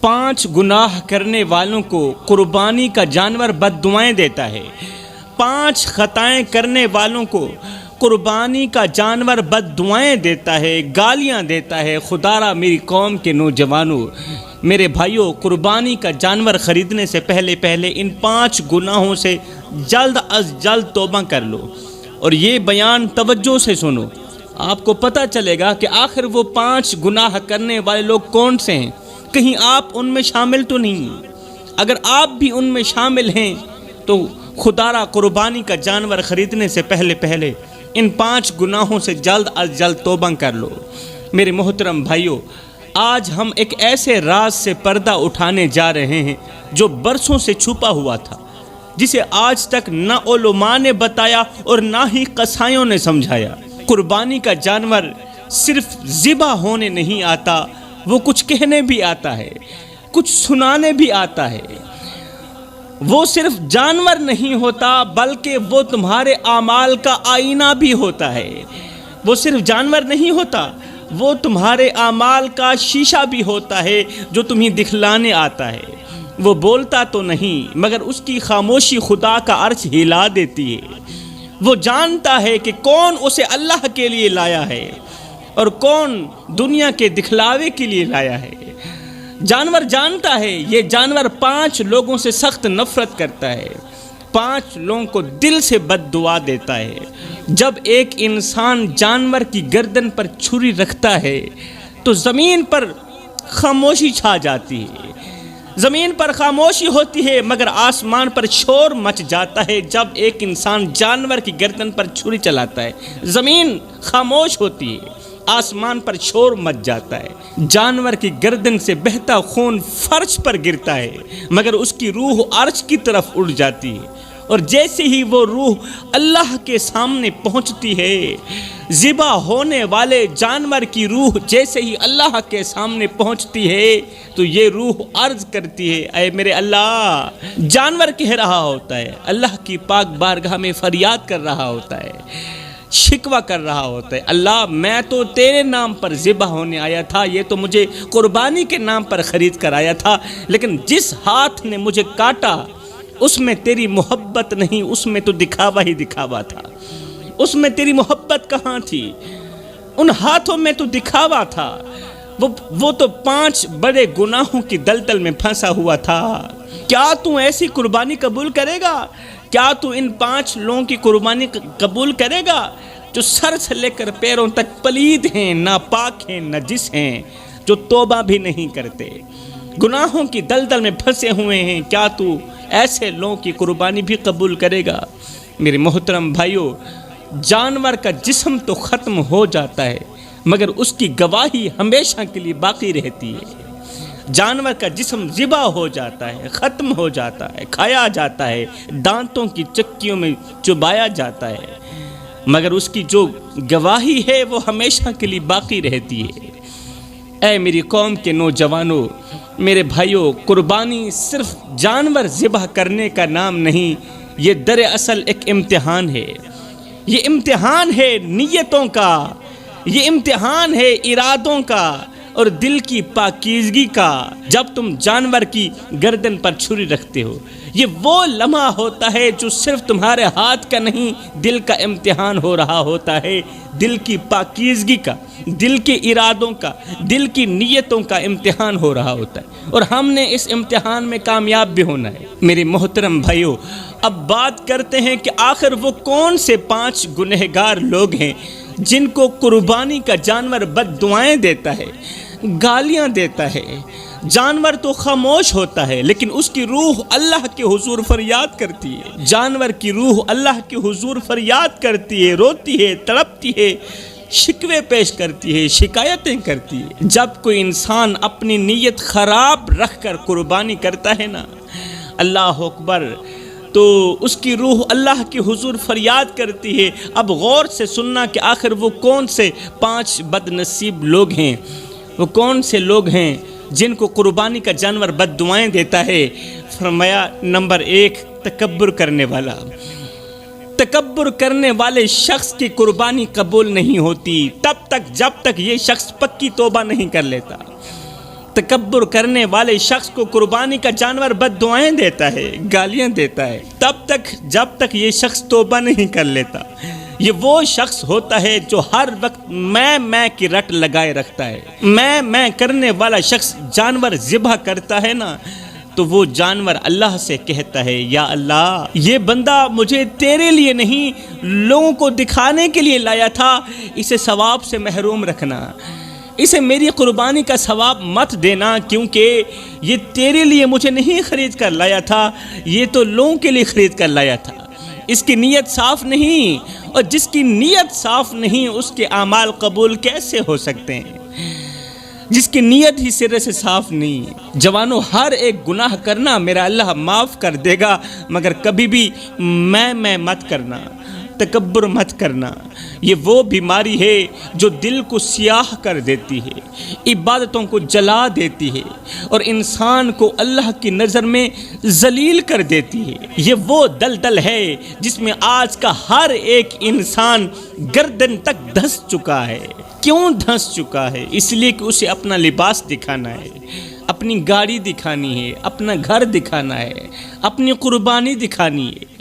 5 گناہ کرنے والوں کو قربانی کا جانور بد دعائیں دیتا ہے۔ 5 خطائیں کرنے والوں کو قربانی کا جانور بد دعائیں دیتا ہے، گالیاں دیتا ہے۔ خدارا میری قوم کے نوجوانوں، میرے بھائیوں، قربانی کا جانور خریدنے سے پہلے ان 5 گناہوں سے جلد از جلد توبہ کر لو، اور یہ بیان توجہ سے سنو۔ آپ کو پتہ چلے گا کہ آخر وہ 5 گناہ کرنے والے لوگ کون سے ہیں، کہیں آپ ان میں شامل تو نہیں۔ اگر آپ بھی ان میں شامل ہیں تو خدارا قربانی کا جانور خریدنے سے پہلے ان 5 گناہوں سے جلد از جلد توبہ کر لو۔ میرے محترم بھائیوں، آج ہم ایک ایسے راز سے پردہ اٹھانے جا رہے ہیں جو برسوں سے چھپا ہوا تھا، جسے آج تک نہ علماء نے بتایا اور نہ ہی قصائیوں نے سمجھایا۔ قربانی کا جانور صرف ذبح ہونے نہیں آتا، وہ کچھ کہنے بھی آتا ہے، کچھ سنانے بھی آتا ہے۔ وہ صرف جانور نہیں ہوتا بلکہ وہ تمہارے اعمال کا آئینہ بھی ہوتا ہے۔ وہ صرف جانور نہیں ہوتا، وہ تمہارے اعمال کا شیشہ بھی ہوتا ہے جو تمہیں دکھلانے آتا ہے۔ وہ بولتا تو نہیں مگر اس کی خاموشی خدا کا عرش ہلا دیتی ہے۔ وہ جانتا ہے کہ کون اسے اللہ کے لیے لایا ہے اور کون دنیا کے دکھلاوے کے لیے لایا ہے۔ جانور جانتا ہے، یہ جانور 5 لوگوں سے سخت نفرت کرتا ہے، 5 لوگوں کو دل سے بد دعا دیتا ہے۔ جب ایک انسان جانور کی گردن پر چھری رکھتا ہے تو زمین پر خاموشی چھا جاتی ہے، زمین پر خاموشی ہوتی ہے مگر آسمان پر شور مچ جاتا ہے۔ جب ایک انسان جانور کی گردن پر چھری چلاتا ہے، زمین خاموش ہوتی ہے، آسمان پر شور مچ جاتا ہے۔ جانور کی گردن سے بہتا خون فرش پر گرتا ہے مگر اس کی روح عرش کی طرف اڑ جاتی ہے، اور جیسے ہی وہ روح اللہ کے سامنے پہنچتی ہے، ذبح ہونے والے جانور کی روح جیسے ہی اللہ کے سامنے پہنچتی ہے تو یہ روح عرض کرتی ہے، اے میرے اللہ۔ جانور کہہ رہا ہوتا ہے، اللہ کی پاک بارگاہ میں فریاد کر رہا ہوتا ہے، شکوہ کر رہا ہوتا ہے، اللہ میں تو تیرے نام پر ذبح ہونے آیا تھا، یہ تو مجھے قربانی کے نام پر خرید کر آیا تھا، لیکن جس ہاتھ نے مجھے کاٹا اس میں تیری محبت نہیں، اس میں تو دکھاوا ہی دکھاوا تھا۔ اس میں تیری محبت کہاں تھی؟ ان ہاتھوں میں تو دکھاوا تھا۔ وہ تو 5 بڑے گناہوں کی دلدل میں پھنسا ہوا تھا۔ کیا تو ایسی قربانی قبول کرے گا؟ کیا تو ان 5 لوگوں کی قربانی قبول کرے گا جو سر سے لے کر پیروں تک پلید ہیں، ناپاک ہیں، نجس ہیں، جو توبہ بھی نہیں کرتے، گناہوں کی دلدل میں پھنسے ہوئے ہیں؟ کیا تو ایسے لوگوں کی قربانی بھی قبول کرے گا؟ میرے محترم بھائیوں، جانور کا جسم تو ختم ہو جاتا ہے مگر اس کی گواہی ہمیشہ کے لیے باقی رہتی ہے۔ جانور کا جسم ذبح ہو جاتا ہے، ختم ہو جاتا ہے، کھایا جاتا ہے، دانتوں کی چکیوں میں چبایا جاتا ہے، مگر اس کی جو گواہی ہے وہ ہمیشہ کے لیے باقی رہتی ہے۔ اے میری قوم کے نوجوانوں، میرے بھائیوں، قربانی صرف جانور ذبح کرنے کا نام نہیں، یہ دراصل ایک امتحان ہے۔ یہ امتحان ہے نیتوں کا، یہ امتحان ہے ارادوں کا اور دل کی پاکیزگی کا۔ جب تم جانور کی گردن پر چھری رکھتے ہو، یہ وہ لمحہ ہوتا ہے جو صرف تمہارے ہاتھ کا نہیں، دل کا امتحان ہو رہا ہوتا ہے، دل کی پاکیزگی کا، دل کے ارادوں کا، دل کی نیتوں کا امتحان ہو رہا ہوتا ہے، اور ہم نے اس امتحان میں کامیاب بھی ہونا ہے۔ میرے محترم بھائیوں، اب بات کرتے ہیں کہ آخر وہ کون سے 5 گنہگار لوگ ہیں جن کو قربانی کا جانور بد دعائیں دیتا ہے، گالیاں دیتا ہے۔ جانور تو خاموش ہوتا ہے لیکن اس کی روح اللہ کے حضور فریاد کرتی ہے۔ جانور کی روح اللہ کے حضور فریاد کرتی ہے، روتی ہے، تڑپتی ہے، شکوے پیش کرتی ہے، شکایتیں کرتی ہے۔ جب کوئی انسان اپنی نیت خراب رکھ کر قربانی کرتا ہے نا، اللہ اکبر، تو اس کی روح اللہ کے حضور فریاد کرتی ہے۔ اب غور سے سننا کہ آخر وہ کون سے 5 بد نصیب لوگ ہیں، وہ کون سے لوگ ہیں جن کو قربانی کا جانور بد دعائیں دیتا ہے۔ فرمایا نمبر 1، تکبر کرنے والا۔ تکبر کرنے والے شخص کی قربانی قبول نہیں ہوتی تب تک جب تک یہ شخص پکی توبہ نہیں کر لیتا۔ تکبر کرنے والے شخص کو قربانی کا جانور بد دعائیں دیتا ہے، گالیاں دیتا ہے، تب تک جب تک یہ شخص توبہ نہیں کر لیتا۔ یہ وہ شخص ہوتا ہے جو ہر وقت میں کی رٹ لگائے رکھتا ہے۔ میں کرنے والا شخص جانور ذبح کرتا ہے نا، تو وہ جانور اللہ سے کہتا ہے، یا اللہ یہ بندہ مجھے تیرے لیے نہیں لوگوں کو دکھانے کے لیے لایا تھا، اسے ثواب سے محروم رکھنا، اسے میری قربانی کا ثواب مت دینا، کیونکہ یہ تیرے لیے مجھے نہیں خرید کر لایا تھا، یہ تو لوگوں کے لیے خرید کر لایا تھا۔ اس کی نیت صاف نہیں، اور جس کی نیت صاف نہیں اس کے اعمال قبول کیسے ہو سکتے ہیں؟ جس کی نیت ہی سرے سے صاف نہیں۔ جوانوں، ہر ایک گناہ کرنا میرا اللہ معاف کر دے گا، مگر کبھی بھی میں مت کرنا، تکبر مت کرنا۔ یہ وہ بیماری ہے جو دل کو سیاہ کر دیتی ہے، عبادتوں کو جلا دیتی ہے، اور انسان کو اللہ کی نظر میں ذلیل کر دیتی ہے۔ یہ وہ دلدل ہے جس میں آج کا ہر ایک انسان گردن تک دھنس چکا ہے۔ کیوں دھنس چکا ہے؟ اس لیے کہ اسے اپنا لباس دکھانا ہے، اپنی گاڑی دکھانی ہے، اپنا گھر دکھانا ہے، اپنی قربانی دکھانی ہے۔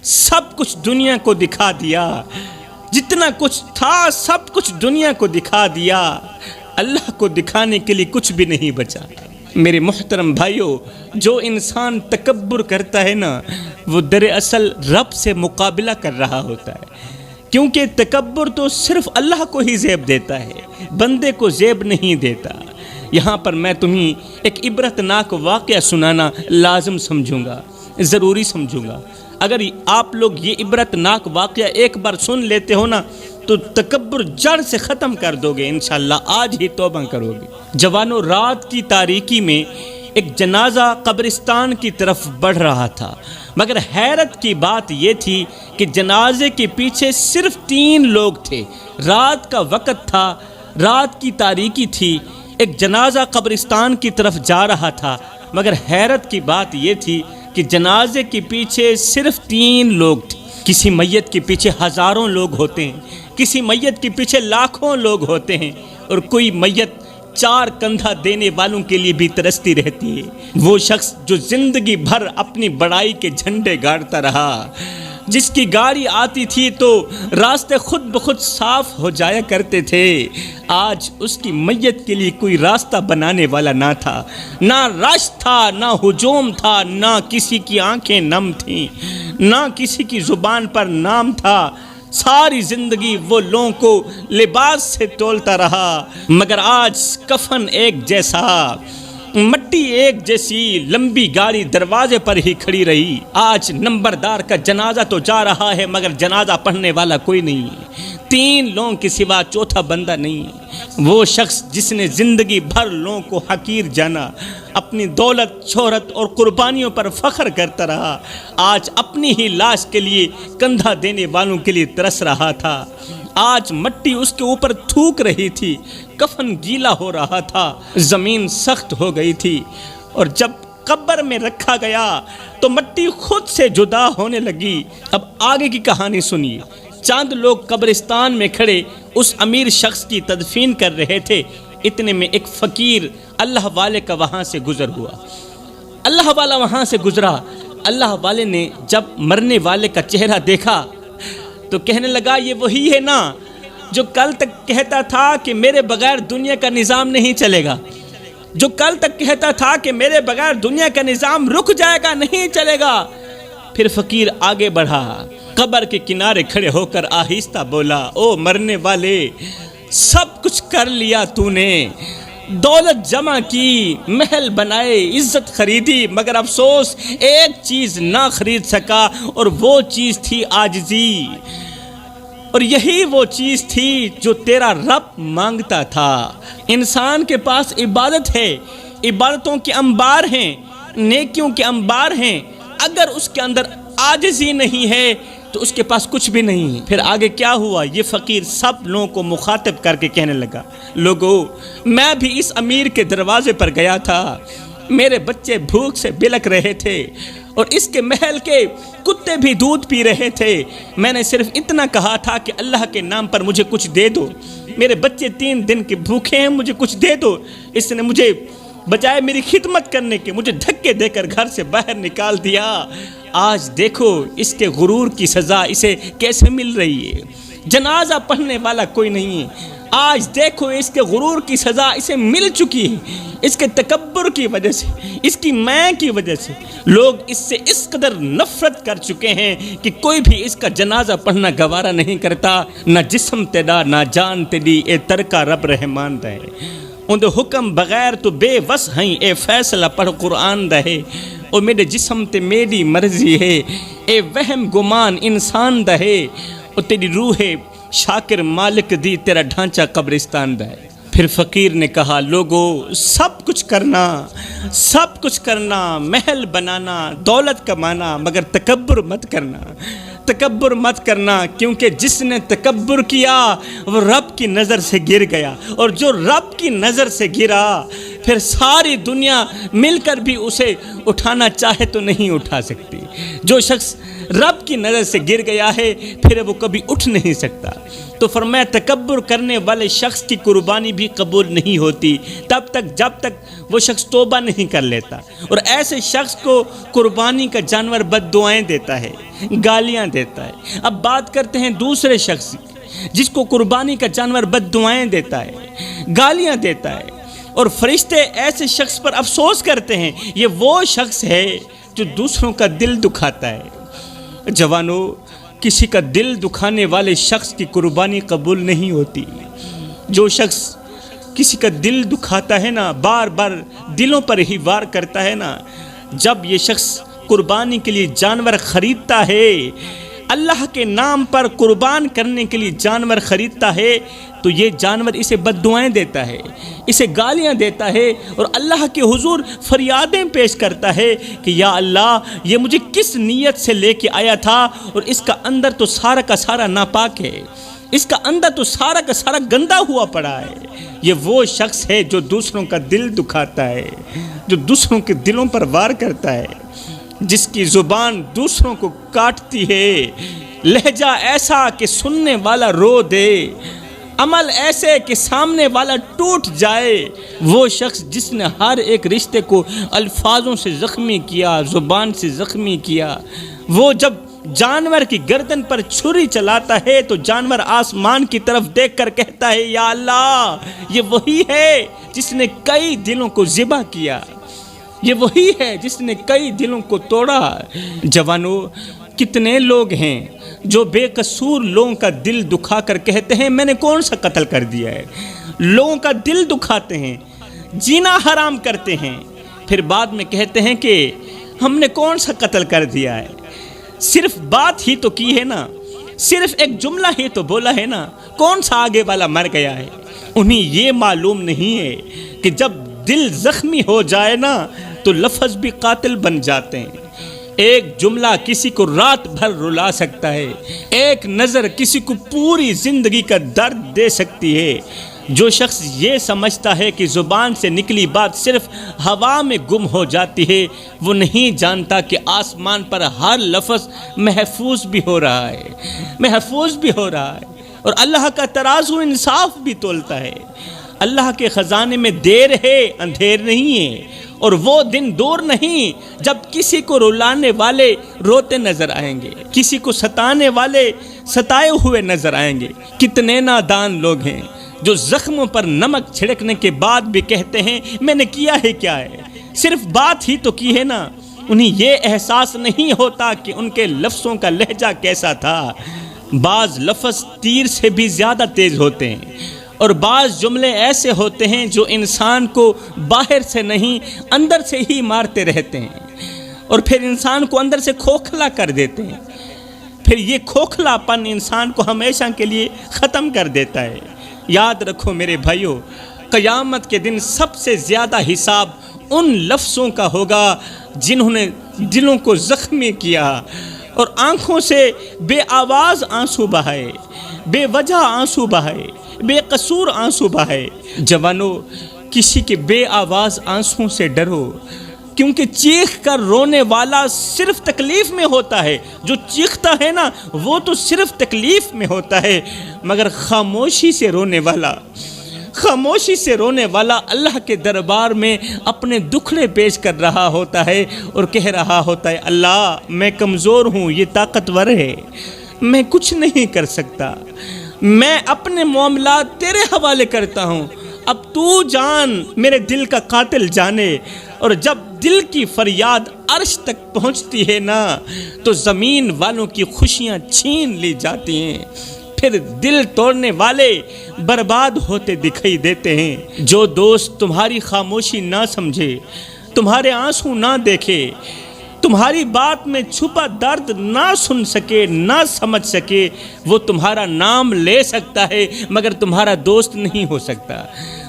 سب کچھ دنیا کو دکھا دیا، جتنا کچھ تھا سب کچھ دنیا کو دکھا دیا، اللہ کو دکھانے کے لیے کچھ بھی نہیں بچا۔ میرے محترم بھائیوں، جو انسان تکبر کرتا ہے نا، وہ دراصل رب سے مقابلہ کر رہا ہوتا ہے، کیونکہ تکبر تو صرف اللہ کو ہی زیب دیتا ہے، بندے کو زیب نہیں دیتا۔ یہاں پر میں تمہیں ایک عبرتناک واقعہ سنانا لازم سمجھوں گا، ضروری سمجھوں گا۔ اگر آپ لوگ یہ عبرتناک واقعہ ایک بار سن لیتے ہو نا، تو تکبر جڑ سے ختم کر دو گے انشاءاللہ، آج ہی توبہ کرو گے۔ جوانوں، رات کی تاریکی میں ایک جنازہ قبرستان کی طرف بڑھ رہا تھا، مگر حیرت کی بات یہ تھی کہ جنازے کے پیچھے صرف 3 لوگ تھے۔ رات کا وقت تھا، رات کی تاریکی تھی، ایک جنازہ قبرستان کی طرف جا رہا تھا، مگر حیرت کی بات یہ تھی کہ جنازے کے پیچھے صرف 3 لوگ تھے۔ کسی میت کے پیچھے ہزاروں لوگ ہوتے ہیں، کسی میت کے پیچھے لاکھوں لوگ ہوتے ہیں، اور کوئی میت 4 کندھا دینے والوں کے لیے بھی ترستی رہتی ہے۔ وہ شخص جو زندگی بھر اپنی بڑائی کے جھنڈے گاڑتا رہا، جس کی گاڑی آتی تھی تو راستے خود بخود صاف ہو جایا کرتے تھے، آج اس کی میت کے لیے کوئی راستہ بنانے والا نہ تھا، نہ رش تھا، نہ ہجوم تھا، نہ کسی کی آنکھیں نم تھیں، نہ کسی کی زبان پر نام تھا۔ ساری زندگی وہ لوگوں کو لباس سے تولتا رہا، مگر آج کفن ایک جیسا، مٹی ایک جیسی لمبی گاڑی دروازے پر ہی کھڑی رہی۔ آج نمبردار کا جنازہ تو جا رہا ہے، مگر جنازہ پڑھنے والا کوئی نہیں، 3 لوگوں کے سوا چوتھا بندہ نہیں۔ وہ شخص جس نے زندگی بھر لوگوں کو حقیر جانا، اپنی دولت، شہرت اور قربانیوں پر فخر کرتا رہا، آج اپنی ہی لاش کے لیے کندھا دینے والوں کے لیے ترس رہا تھا۔ آج مٹی اس کے اوپر تھوک رہی تھی، کفن گیلا ہو رہا تھا، زمین سخت ہو گئی تھی، اور جب قبر میں رکھا گیا تو مٹی خود سے جدا ہونے لگی۔ اب آگے کی کہانی سنیے۔ چند لوگ قبرستان میں کھڑے اس امیر شخص کی تدفین کر رہے تھے، اتنے میں ایک فقیر اللہ والے کا وہاں سے گزر ہوا۔ اللہ والا وہاں سے گزرا، اللہ والے نے جب مرنے والے کا چہرہ دیکھا تو کہنے لگا، یہ وہی ہے نا جو کل تک کہتا تھا کہ میرے بغیر دنیا کا نظام نہیں چلے گا، جو کل تک کہتا تھا کہ میرے بغیر دنیا کا نظام رک جائے گا، نہیں چلے گا۔ پھر فقیر آگے بڑھا، قبر کے کنارے کھڑے ہو کر آہستہ بولا، او مرنے والے، سب کچھ کر لیا تو نے، دولت جمع کی، محل بنائے، عزت خریدی، مگر افسوس ایک چیز نہ خرید سکا، اور وہ چیز تھی عاجزی، اور یہی وہ چیز تھی جو تیرا رب مانگتا تھا۔ انسان کے پاس عبادت ہے، عبادتوں کے انبار ہیں، نیکیوں کے انبار ہیں، اگر اس کے اندر عاجزی نہیں ہے تو اس کے پاس کچھ بھی نہیں ہے۔ پھر آگے کیا ہوا؟ یہ فقیر سب لوگوں کو مخاطب کر کے کہنے لگا، لوگو، میں بھی اس امیر کے دروازے پر گیا تھا، میرے بچے بھوک سے بلک رہے تھے، اور اس کے محل کے کتے بھی دودھ پی رہے تھے، میں نے صرف اتنا کہا تھا کہ اللہ کے نام پر مجھے کچھ دے دو، میرے بچے 3 دن کے بھوکے ہیں، مجھے کچھ دے دو۔ اس نے مجھے بجائے میری خدمت کرنے کے مجھے دھکے دے کر گھر سے باہر نکال دیا۔ آج دیکھو اس کے غرور کی سزا اسے کیسے مل رہی ہے۔ جنازہ پڑھنے والا کوئی نہیں ہے، آج دیکھو اس کے غرور کی سزا اسے مل چکی ہے۔ اس کے تکبر کی وجہ سے، اس کی میں کی وجہ سے لوگ اس سے اس قدر نفرت کر چکے ہیں کہ کوئی بھی اس کا جنازہ پڑھنا گوارا نہیں کرتا۔ نہ جسم تیرا نہ جان تیری، اے ترکا رب رحمان رہے، اُن حکم بغیر تو بے وس ہیں، اے فیصلہ پڑھ قرآن رہے، او میرے جسم تے میری مرضی ہے، اے وہم گمان انسان رہے، او تیری روح شاکر مالک دی، تیرا ڈھانچہ قبرستان رہے۔ پھر فقیر نے کہا لوگو سب کچھ کرنا، محل بنانا، دولت کمانا، مگر تکبر مت کرنا، کیونکہ جس نے تکبر کیا وہ رب کی نظر سے گر گیا، اور جو رب کی نظر سے گرا پھر ساری دنیا مل کر بھی اسے اٹھانا چاہے تو نہیں اٹھا سکتی۔ جو شخص رب کی نظر سے گر گیا ہے پھر وہ کبھی اٹھ نہیں سکتا۔ تو فرمایا تکبر کرنے والے شخص کی قربانی بھی قبول نہیں ہوتی تب تک جب تک وہ شخص توبہ نہیں کر لیتا، اور ایسے شخص کو قربانی کا جانور بد دعائیں دیتا ہے، گالیاں دیتا ہے۔ اب بات کرتے ہیں دوسرے شخص جس کو قربانی کا جانور بد دعائیں دیتا ہے، گالیاں دیتا ہے، اور فرشتے ایسے شخص پر افسوس کرتے ہیں، یہ وہ شخص ہے جو دوسروں کا دل دکھاتا ہے۔ جوانوں، کسی کا دل دکھانے والے شخص کی قربانی قبول نہیں ہوتی۔ جو شخص کسی کا دل دکھاتا ہے نا، بار بار دلوں پر ہی وار کرتا ہے نا، جب یہ شخص قربانی کے لیے جانور خریدتا ہے، اللہ کے نام پر قربان کرنے کے لیے جانور خریدتا ہے، تو یہ جانور اسے بد دعائیں دیتا ہے، اسے گالیاں دیتا ہے، اور اللہ کے حضور فریادیں پیش کرتا ہے کہ یا اللہ یہ مجھے کس نیت سے لے کے آیا تھا، اور اس کا اندر تو سارا کا سارا ناپاک ہے، اس کا اندر تو سارا کا سارا گندا ہوا پڑا ہے۔ یہ وہ شخص ہے جو دوسروں کا دل دکھاتا ہے، جو دوسروں کے دلوں پر وار کرتا ہے، جس کی زبان دوسروں کو کاٹتی ہے، لہجہ ایسا کہ سننے والا رو دے، عمل ایسے کہ سامنے والا ٹوٹ جائے۔ وہ شخص جس نے ہر ایک رشتے کو الفاظوں سے زخمی کیا، زبان سے زخمی کیا، وہ جب جانور کی گردن پر چھری چلاتا ہے تو جانور آسمان کی طرف دیکھ کر کہتا ہے یا اللہ یہ وہی ہے جس نے کئی دلوں کو ذبح کیا، یہ وہی ہے جس نے کئی دلوں کو توڑا۔ جوانوں، کتنے لوگ ہیں جو بے قصور لوگوں کا دل دکھا کر کہتے ہیں میں نے کون سا قتل کر دیا ہے، لوگوں کا دل دکھاتے ہیں، جینا حرام کرتے ہیں، پھر بعد میں کہتے ہیں کہ ہم نے کون سا قتل کر دیا ہے، صرف بات ہی تو کی ہے نا، صرف ایک جملہ ہی تو بولا ہے نا، کون سا آگے والا مر گیا ہے۔ انہیں یہ معلوم نہیں ہے کہ جب دل زخمی ہو جائے نا تو لفظ بھی قاتل بن جاتے ہیں۔ ایک جملہ کسی کو رات بھر رلا سکتا ہے، ایک نظر کسی کو پوری زندگی کا درد دے سکتی ہے۔ جو شخص یہ سمجھتا ہے کہ زبان سے نکلی بات صرف ہوا میں گم ہو جاتی ہے، وہ نہیں جانتا کہ آسمان پر ہر لفظ محفوظ بھی ہو رہا ہے، اور اللہ کا ترازو انصاف بھی تولتا ہے۔ اللہ کے خزانے میں دیر ہے، اندھیر نہیں ہے، اور وہ دن دور نہیں جب کسی کو رلانے والے روتے نظر آئیں گے، کسی کو ستانے والے ستائے ہوئے نظر آئیں گے۔ کتنے نادان لوگ ہیں جو زخموں پر نمک چھڑکنے کے بعد بھی کہتے ہیں میں نے کیا ہے کیا ہے، صرف بات ہی تو کی ہے نا۔ انہیں یہ احساس نہیں ہوتا کہ ان کے لفظوں کا لہجہ کیسا تھا۔ بعض لفظ تیر سے بھی زیادہ تیز ہوتے ہیں، اور بعض جملے ایسے ہوتے ہیں جو انسان کو باہر سے نہیں اندر سے ہی مارتے رہتے ہیں، اور پھر انسان کو اندر سے کھوکھلا کر دیتے ہیں۔ پھر یہ کھوکھلا پن انسان کو ہمیشہ کے لیے ختم کر دیتا ہے۔ یاد رکھو میرے بھائیو، قیامت کے دن سب سے زیادہ حساب ان لفظوں کا ہوگا جنہوں نے دلوں کو زخمی کیا اور آنکھوں سے بے آواز آنسو بہائے، بے وجہ آنسو بہائے، بے قصور آنسو بہائے۔ جوانوں، کسی کے بے آواز آنسوں سے ڈرو، کیونکہ چیخ کر رونے والا صرف تکلیف میں ہوتا ہے۔ جو چیختا ہے نا وہ تو صرف تکلیف میں ہوتا ہے، مگر خاموشی سے رونے والا، خاموشی سے رونے والا اللہ کے دربار میں اپنے دکھڑے پیش کر رہا ہوتا ہے اور کہہ رہا ہوتا ہے اللہ میں کمزور ہوں، یہ طاقتور ہے، میں کچھ نہیں کر سکتا، میں اپنے معاملات تیرے حوالے کرتا ہوں، اب تو جان، میرے دل کا قاتل جانے۔ اور جب دل کی فریاد عرش تک پہنچتی ہے نا تو زمین والوں کی خوشیاں چھین لی جاتی ہیں، پھر دل توڑنے والے برباد ہوتے دکھائی دیتے ہیں۔ جو دوست تمہاری خاموشی نہ سمجھے، تمہارے آنسو نہ دیکھے، تمہاری بات میں چھپا درد نہ سن سکے، نہ سمجھ سکے، وہ تمہارا نام لے سکتا ہے مگر تمہارا دوست نہیں ہو سکتا۔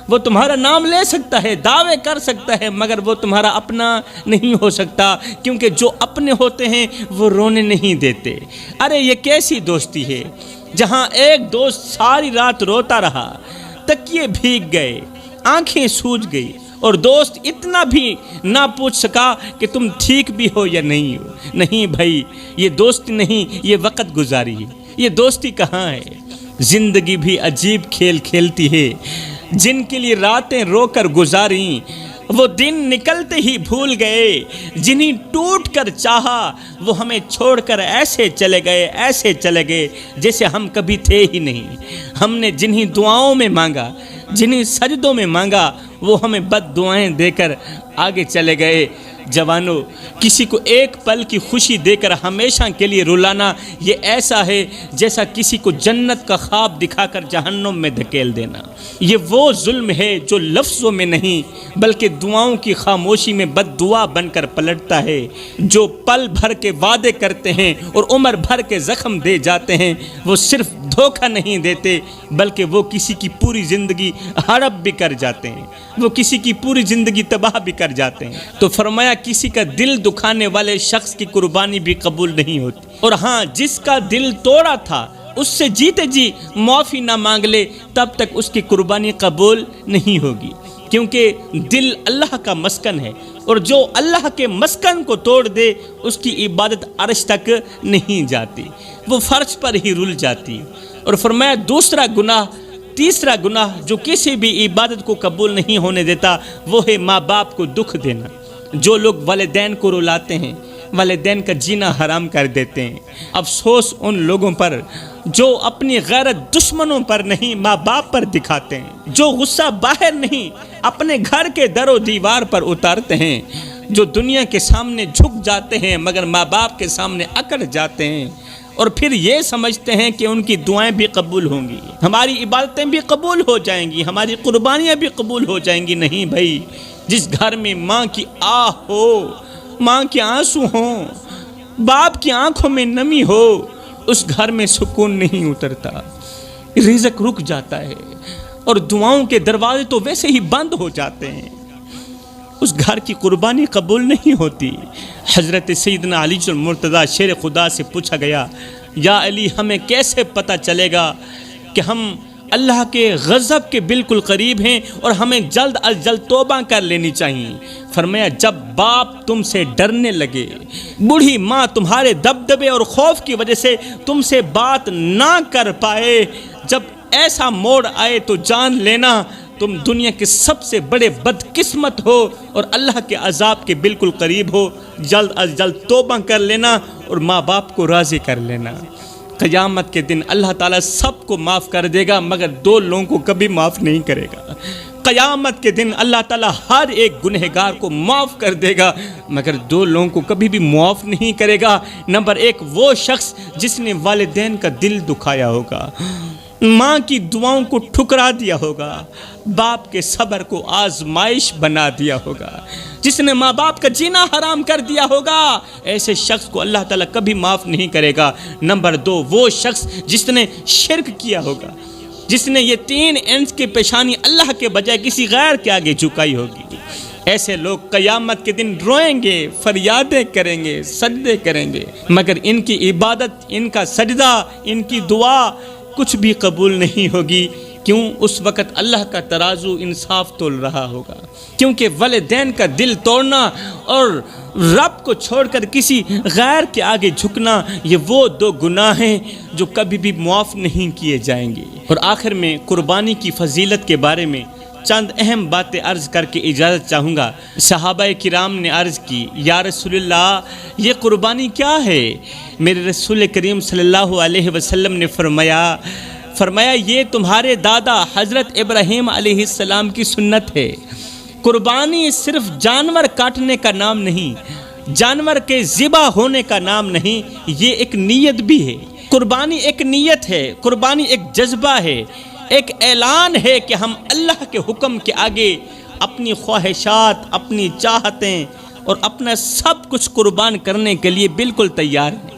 وہ تمہارا نام لے سکتا ہے، دعوے کر سکتا ہے، مگر وہ تمہارا اپنا نہیں ہو سکتا، کیونکہ جو اپنے ہوتے ہیں وہ رونے نہیں دیتے۔ ارے یہ کیسی دوستی ہے جہاں ایک دوست ساری رات روتا رہا، تکیے بھیگ گئے، آنکھیں سوج گئی، اور دوست اتنا بھی نہ پوچھ سکا کہ تم ٹھیک بھی ہو یا نہیں ہو۔ نہیں بھائی، یہ دوستی نہیں، یہ وقت گزاری ہے۔ یہ دوستی کہاں ہے؟ زندگی بھی عجیب کھیل کھیلتی ہے، جن کے لیے راتیں رو کر گزاریں وہ دن نکلتے ہی بھول گئے، جنہیں ٹوٹ کر چاہا وہ ہمیں چھوڑ کر ایسے چلے گئے جیسے ہم کبھی تھے ہی نہیں۔ ہم نے جنہیں دعاؤں میں مانگا، جنہیں سجدوں میں مانگا، وہ ہمیں بد دعائیں دے کر آگے چلے گئے۔ جوانوں، کسی کو ایک پل کی خوشی دے کر ہمیشہ کے لیے رلانا یہ ایسا ہے جیسا کسی کو جنت کا خواب دکھا کر جہنم میں دھکیل دینا۔ یہ وہ ظلم ہے جو لفظوں میں نہیں بلکہ دعاؤں کی خاموشی میں بد دعا بن کر پلٹتا ہے۔ جو پل بھر کے وعدے کرتے ہیں اور عمر بھر کے زخم دے جاتے ہیں، وہ صرف دھوکہ نہیں دیتے بلکہ وہ کسی کی پوری زندگی ہڑپ بھی کر جاتے ہیں، وہ کسی کی پوری زندگی تباہ بھی کر جاتے ہیں۔ تو فرمایا کسی کا دل دکھانے والے شخص کی قربانی بھی قبول نہیں ہوتی، اور ہاں جس کا دل توڑا تھا اس سے جیتے جی معافی نہ مانگ لے تب تک اس کی قربانی قبول نہیں ہوگی، کیونکہ دل اللہ کا مسکن ہے، اور جو اللہ کے مسکن کو توڑ دے اس کی عبادت عرش تک نہیں جاتی، وہ فرش پر ہی رل جاتی۔ اور فرمایا تیسرا گناہ جو کسی بھی عبادت کو قبول نہیں ہونے دیتا وہ ہے ماں باپ کو دکھ دینا۔ جو لوگ والدین کو رلاتے ہیں، والدین کا جینا حرام کر دیتے ہیں، افسوس ان لوگوں پر جو اپنی غیرت دشمنوں پر نہیں ماں باپ پر دکھاتے ہیں، جو غصہ باہر نہیں اپنے گھر کے در و دیوار پر اتارتے ہیں، جو دنیا کے سامنے جھک جاتے ہیں مگر ماں باپ کے سامنے اکڑ جاتے ہیں، اور پھر یہ سمجھتے ہیں کہ ان کی دعائیں بھی قبول ہوں گی، ہماری عبادتیں بھی قبول ہو جائیں گی، ہماری قربانیاں بھی قبول ہو جائیں گی۔ نہیں بھائی، جس گھر میں ماں کی آہ ہو، ماں کے آنسو ہوں، باپ کی آنکھوں میں نمی ہو، اس گھر میں سکون نہیں اترتا، رزق رک جاتا ہے، اور دعاؤں کے دروازے تو ویسے ہی بند ہو جاتے ہیں، اس گھر کی قربانی قبول نہیں ہوتی۔ حضرت سیدنا علی المرتضیٰ شیر خدا سے پوچھا گیا، یا علی ہمیں کیسے پتہ چلے گا کہ ہم اللہ کے غضب کے بالکل قریب ہیں اور ہمیں جلد از جلد توبہ کر لینی چاہیے؟ فرمایا جب باپ تم سے ڈرنے لگے، بوڑھی ماں تمہارے دبدبے اور خوف کی وجہ سے تم سے بات نہ کر پائے، جب ایسا موڑ آئے تو جان لینا تم دنیا کے سب سے بڑے بدقسمت ہو اور اللہ کے عذاب کے بالکل قریب ہو۔ جلد از جلد توبہ کر لینا اور ماں باپ کو راضی کر لینا۔ قیامت کے دن اللہ تعالیٰ سب کو معاف کر دے گا مگر دو لوگوں کو کبھی معاف نہیں کرے گا۔ قیامت کے دن اللہ تعالیٰ ہر ایک گنہگار کو معاف کر دے گا مگر دو لوگوں کو کبھی بھی معاف نہیں کرے گا۔ نمبر ایک، وہ شخص جس نے والدین کا دل دکھایا ہوگا، ماں کی دعاؤں کو ٹھکرا دیا ہوگا، باپ کے صبر کو آزمائش بنا دیا ہوگا، جس نے ماں باپ کا جینا حرام کر دیا ہوگا، ایسے شخص کو اللہ تعالیٰ کبھی معاف نہیں کرے گا۔ نمبر دو، وہ شخص جس نے شرک کیا ہوگا، جس نے یہ 3 انچ کی پیشانی اللہ کے بجائے کسی غیر کے آگے جھکائی ہوگی، ایسے لوگ قیامت کے دن روئیں گے، فریادیں کریں گے، سجدے کریں گے، مگر ان کی عبادت، ان کا سجدہ، ان کی دعا کچھ بھی قبول نہیں ہوگی، کیوں؟ اس وقت اللہ کا ترازو انصاف تول رہا ہوگا، کیونکہ والدین کا دل توڑنا اور رب کو چھوڑ کر کسی غیر کے آگے جھکنا، یہ وہ دو گناہ ہیں جو کبھی بھی معاف نہیں کیے جائیں گے۔ اور آخر میں قربانی کی فضیلت کے بارے میں چند اہم باتیں عرض کر کے اجازت چاہوں گا۔ صحابہ کرام نے عرض کی، یا رسول اللہ یہ قربانی کیا ہے؟ میرے رسول کریم صلی اللہ علیہ وسلم نے فرمایا یہ تمہارے دادا حضرت ابراہیم علیہ السلام کی سنت ہے۔ قربانی صرف جانور کاٹنے کا نام نہیں، جانور کے ذبح ہونے کا نام نہیں، یہ ایک نیت بھی ہے۔ قربانی ایک نیت ہے، قربانی ایک جذبہ ہے، ایک اعلان ہے کہ ہم اللہ کے حکم کے آگے اپنی خواہشات، اپنی چاہتیں اور اپنا سب کچھ قربان کرنے کے لیے بالکل تیار ہیں۔